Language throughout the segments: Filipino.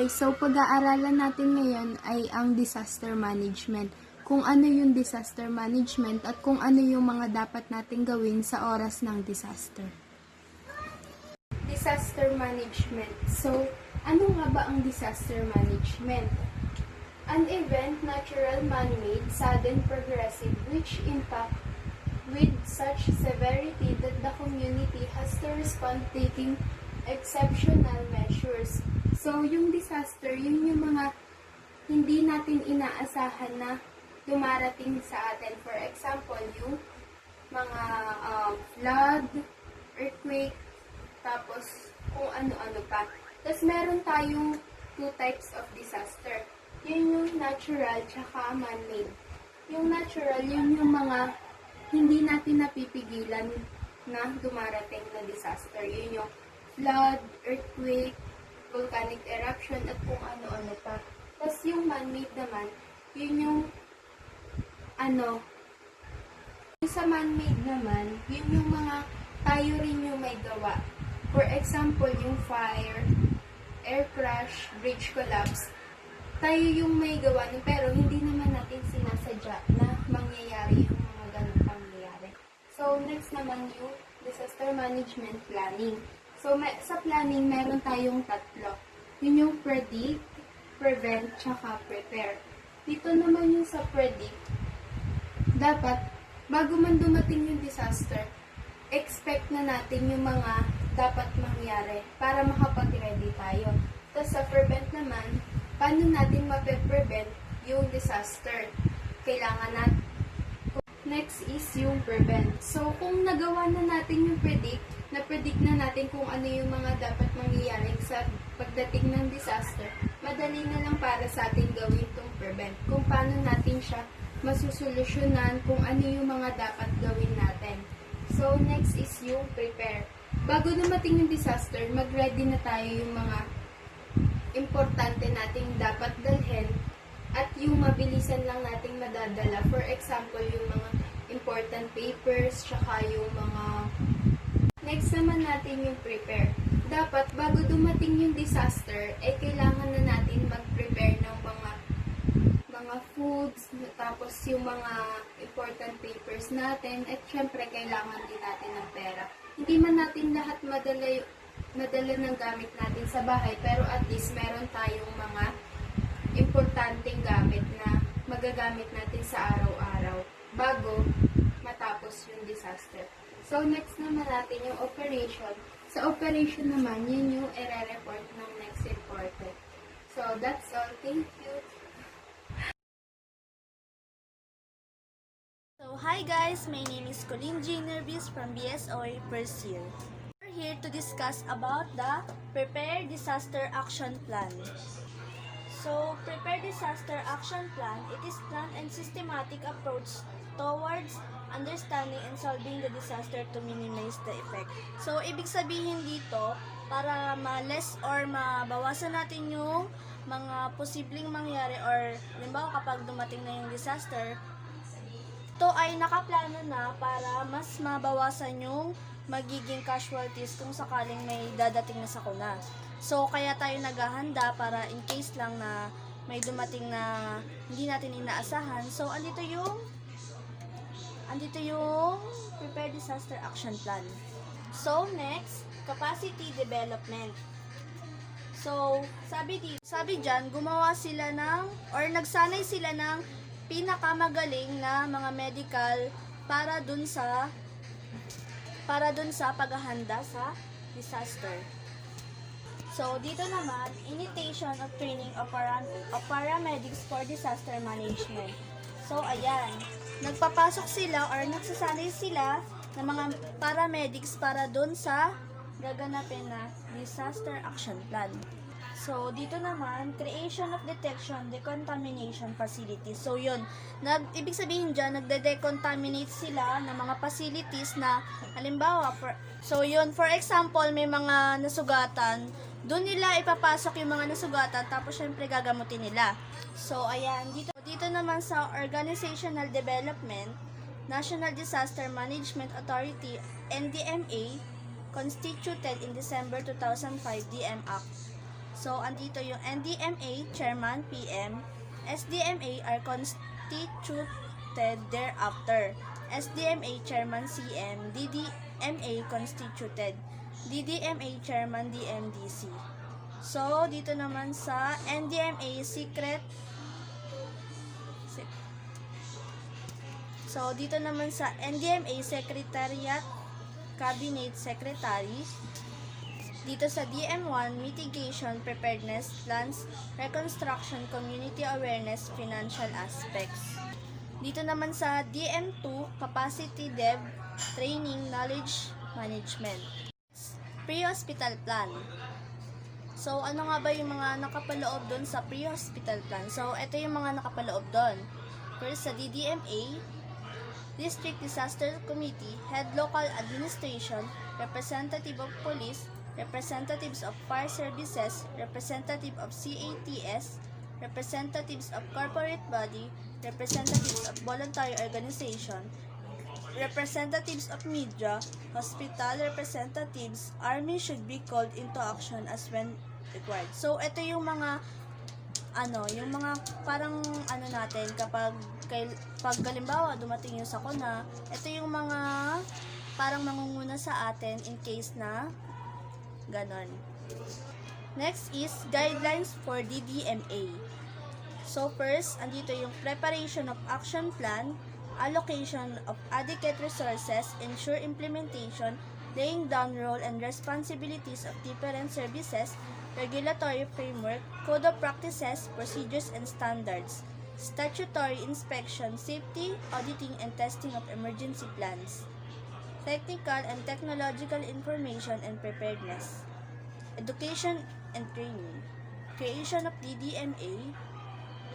Okay, so pag-aaralan natin ngayon ay ang disaster management. Kung ano yung disaster management at kung ano yung mga dapat nating gawin sa oras ng disaster. Disaster management. So, ano nga ba ang disaster management? An event, natural, man-made, sudden, progressive, which impact with such severity that the community has to respond taking exceptional measures. So, yung disaster, yun yung mga hindi natin inaasahan na dumarating sa atin. For example, yung mga flood, earthquake, tapos kung ano-ano pa. Tapos meron tayong two types of disaster. Yun yung natural, tsaka man-made. Yung natural, yun yung mga hindi natin napipigilan na dumarating na disaster. Yun yung flood, earthquake, volcanic eruption, at kung ano-ano pa. Tapos yung man-made naman, yun yung yung sa man-made naman, yun yung mga tayo rin yung may gawa. For example, yung fire, air crash, bridge collapse, tayo yung may gawa nun, pero hindi naman natin sinasadya na mangyayari yung mga ganun pangyayari. So, next naman yung disaster management planning. So, sa planning, meron tayong tatlo. Yun yung predict, prevent, tsaka prepare. Dito naman yung sa predict, dapat, bago man dumating yung disaster, expect na natin yung mga dapat mangyari para makapag-ready tayo. Tapos sa prevent naman, paano natin mape-prevent yung disaster? Kailangan natin. Next is yung prevent. So, kung nagawa na natin yung predict, na-predict na natin kung ano yung mga dapat mangyayari sa pagdating ng disaster, madali na lang para sa atin gawin itong prevent. Kung paano natin siya masusolusyonan, kung ano yung mga dapat gawin natin. So, next is yung prepare. Bago dumating yung disaster, mag-ready na tayo yung mga importante nating dapat dalhin at yung mabilisan lang nating madadala. For example, yung mga important papers, tsaka yung mga... Next naman natin yung prepare. Dapat, bago dumating yung disaster, kailangan na natin mag-prepare ng mga foods, tapos yung mga important papers natin, at syempre, kailangan din natin ng pera. Hindi man natin lahat madala ng gamit natin sa bahay, pero at least meron tayong mga importanteng gamit na magagamit natin sa araw-araw bago matapos yung disaster. So, next naman natin yung operation. Sa operation naman, yun yung i-report ng next reporter. So, that's all. Thank you. So, hi guys! My name is Colleen J. Nervis from Bsoa first year. We're here to discuss about the Prepare Disaster Action Plan. So, Prepare Disaster Action Plan, it is planned and systematic approach towards understanding and solving the disaster to minimize the effect. So, ibig sabihin dito, para ma-less or mabawasan natin yung mga posibleng mangyari or halimbawa kapag dumating na yung disaster, ito ay nakaplano na para mas mabawasan yung magiging casualties kung sakaling may dadating na sakuna. So, kaya tayo naghahanda para in case lang na may dumating na hindi natin inaasahan. So, andito yung Prepare Disaster Action Plan. So, next, capacity development. So, sabi dyan, gumawa sila nagsanay sila ng pinakamagaling na mga medical para dun sa paghahanda sa disaster. So, dito naman, initiation of training of paramedics for disaster management. So, ayan, nagpapasok sila or nagsasanay sila ng mga paramedics para dun sa gaganapin na disaster action plan. So, dito naman, creation of detection, decontamination facilities. So, yun. Ibig sabihin dyan, nagde-decontaminate sila ng mga facilities na, halimbawa, for example, may mga nasugatan, doon nila ipapasok yung mga nasugatan, tapos syempre gagamutin nila. So, ayan. Dito naman sa organizational development, National Disaster Management Authority, NDMA, constituted in December 2005 DM Act. So, andito yung NDMA, Chairman, PM. SDMA are constituted thereafter. SDMA, Chairman, CM. DDMA, constituted. DDMA, Chairman, DMDC. So, dito naman sa NDMA, dito naman sa NDMA, Secretariat, Cabinet Secretary. Dito sa DM1, Mitigation, Preparedness, Plans, Reconstruction, Community Awareness, Financial Aspects. Dito naman sa DM2, Capacity Dev, Training, Knowledge Management. Pre-hospital plan. So, ano nga ba yung mga nakapaloob doon sa pre-hospital plan? So, ito yung mga nakapaloob doon. First, sa DDMA, District Disaster Committee, Head Local Administration, Representative of Police, Representatives of Fire Services, Representative of CATS, Representatives of Corporate Body, Representatives of Voluntary Organization, Representatives of Media, Hospital Representatives, Army should be called into action as when required. So, ito yung mga yung mga parang natin kapag pag halimbawa dumating yung sakuna, ito yung mga parang mangunguna sa atin in case na ganon. Next is guidelines for DDMA. So first, andito yung preparation of action plan, allocation of adequate resources, ensure implementation, laying down role and responsibilities of different services, regulatory framework, code of practices, procedures and standards, statutory inspection, safety, auditing and testing of emergency plans, technical and technological information and preparedness, education and training, creation of DDMA,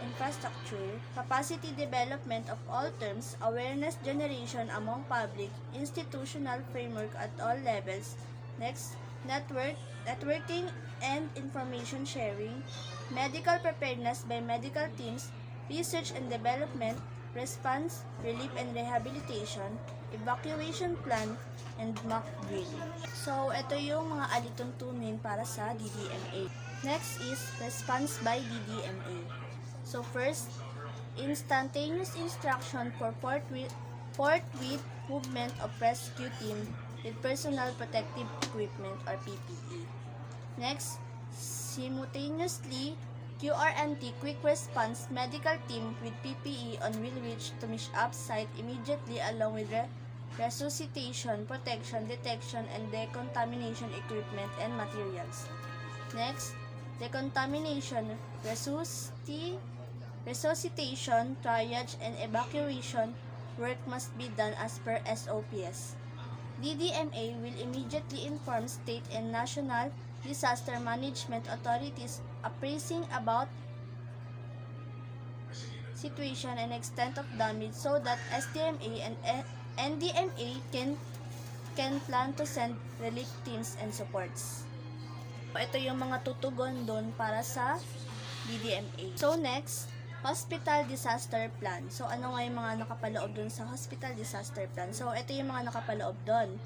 infrastructure, capacity development of all terms, awareness generation among public, institutional framework at all levels. Next, networking and information sharing, medical preparedness by medical teams, research and development, response, relief and rehabilitation, evacuation plan, and mock drill. So, ito yung mga alituntunin para sa DDMA. Next is response by DDMA. So, first, instantaneous instruction for forthwith movement of rescue team with personal protective equipment or PPE. Next, simultaneously QRNT quick response medical team with PPE on will reach to MISHAP site immediately along with resuscitation, protection, detection, and decontamination equipment and materials. Next, decontamination, resuscitation, triage, and evacuation work must be done as per SOPs. DDMA will immediately inform state and national disaster management authorities appraising about situation and extent of damage so that SDMA and NDMA can plan to send relief teams and supports. Ito yung mga tutugon doon para sa DDMA. So next, Hospital Disaster Plan. So ano nga yung mga nakapaloob doon sa Hospital Disaster Plan? So ito yung mga nakapaloob doon.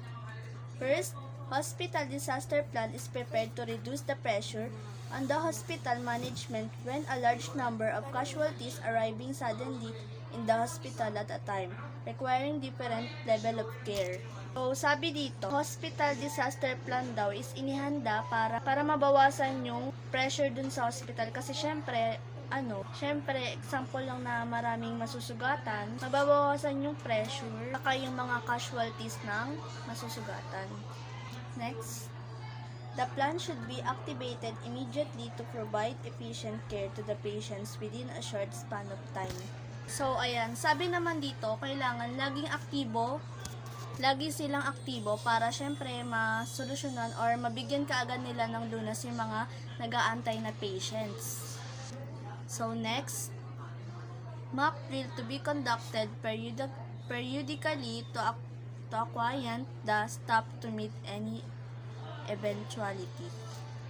First, Hospital Disaster Plan is prepared to reduce the pressure on the hospital management when a large number of casualties arriving suddenly in the hospital at a time, requiring different level of care. So, sabi dito, Hospital Disaster Plan daw is inihanda para mabawasan yung pressure dun sa hospital kasi syempre, example lang na maraming masusugatan, mababawasan yung pressure, saka yung mga casualties ng masusugatan. Next, the plan should be activated immediately to provide efficient care to the patients within a short span of time. So, ayan, sabi naman dito, kailangan lagi silang aktibo para syempre masolusyonan or mabigyan kaagad nila ng lunas yung mga nag-aantay na patients. So, next, mock drill to be conducted periodically to acquaint the staff to meet any eventuality.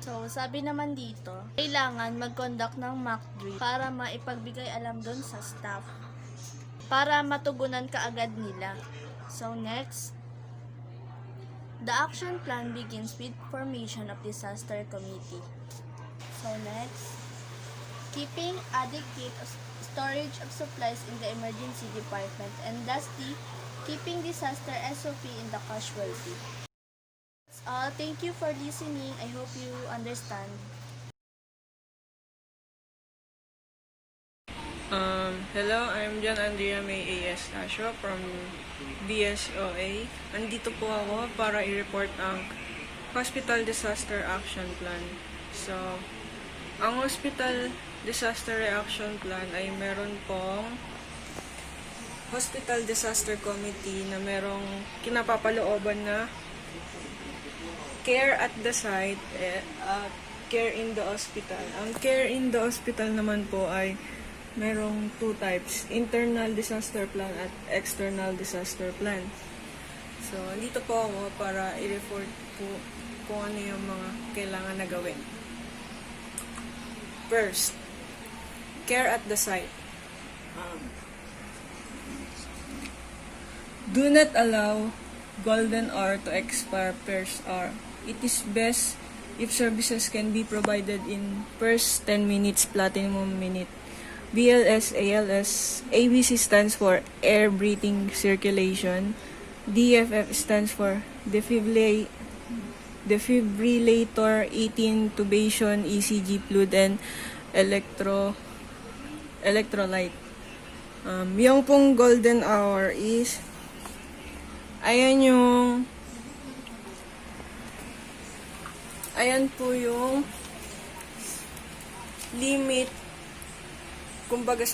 So, sabi naman dito, kailangan mag-conduct ng mock drill para maipagbigay alam doon sa staff para matugunan kaagad nila. So, next, the action plan begins with formation of disaster committee. So next, keeping adequate storage of supplies in the emergency department. And lastly, keeping disaster SOP in the casualty. That's all. Thank you for listening. I hope you understand. Hello, I'm John Andrea May A.S. Tasio from Bsoa. Andito po ako para i-report ang Hospital Disaster Action Plan. So, ang Hospital Disaster Reaction Plan ay meron pong Hospital Disaster Committee na merong kinapapalooban na care at the site at care in the hospital. Ang care in the hospital naman po ay merong two types, internal disaster plan at external disaster plan. So, dito po ako para i-report po kung ano yung mga kailangan na gawin. First, care at the site. Do not allow golden hour to expire first hour. It is best if services can be provided in first 10 minutes platinum minute. BLS, ALS, ABC stands for air breathing circulation. DFF stands for defibrillator, 18 intubation, ECG fluid, and electrolyte. Yung pong golden hour is ayan po yung limit kumbaga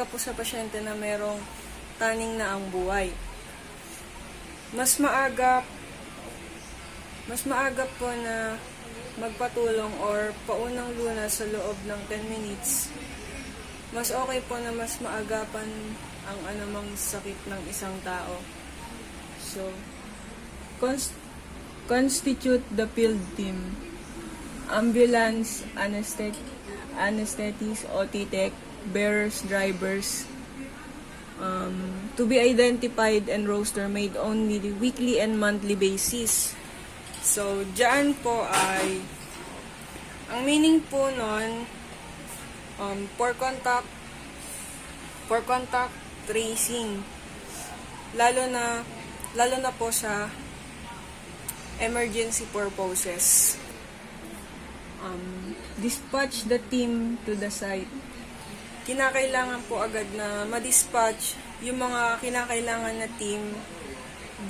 po sa pasyente na merong taning na ang buhay. Mas maaga po na magpatulong or paunang lunas sa loob ng 10 minutes. Mas okay po na mas maagapan ang anumang sakit ng isang tao. So, constitute the field team. Ambulance, anesthetists, OT tech, bearers, drivers, to be identified and roster made only weekly and monthly basis. So, dyan po ay, ang meaning po nun, for contact tracing, lalo na po sa emergency purposes. Dispatch the team to the site. Kinakailangan po agad na ma-dispatch yung mga kinakailangan na team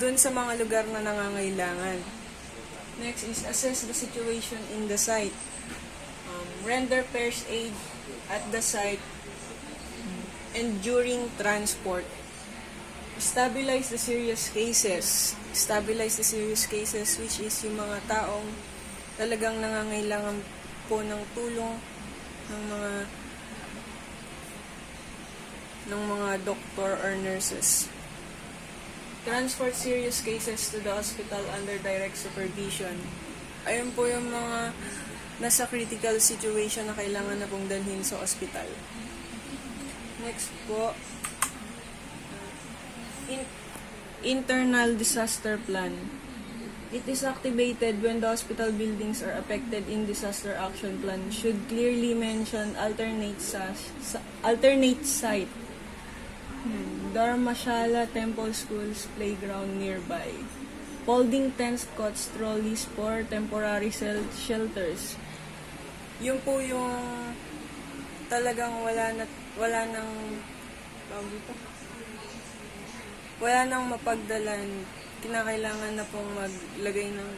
dun sa mga lugar na nangangailangan. Next is assess the situation in the site. Render first aid at the site and during transport. Stabilize the serious cases. Which is yung mga taong talagang nangangailangan po ng tulong ng mga doctor or nurses. Transport serious cases to the hospital under direct supervision. Ayun po yung mga nasa critical situation na kailangan na pong dalhin sa hospital. Next po, internal disaster plan. It is activated when the hospital buildings are affected in disaster action plan. Should clearly mention alternate site. Dharmashala, temple schools, playground nearby. Folding tents, cots, trolleys for temporary shelters. Yun po yung talagang wala nang mapagdalan, kinakailangan na pong maglagay ng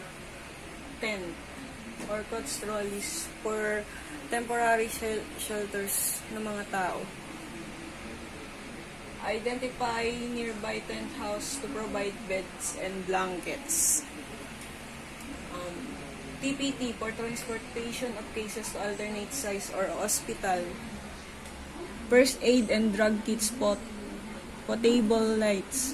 tent or cots, trolleys for temporary shelters ng mga tao. Identify nearby tent house to provide beds and blankets. TPT for transportation of cases to alternate sites or hospital. First aid and drug kits, portable lights.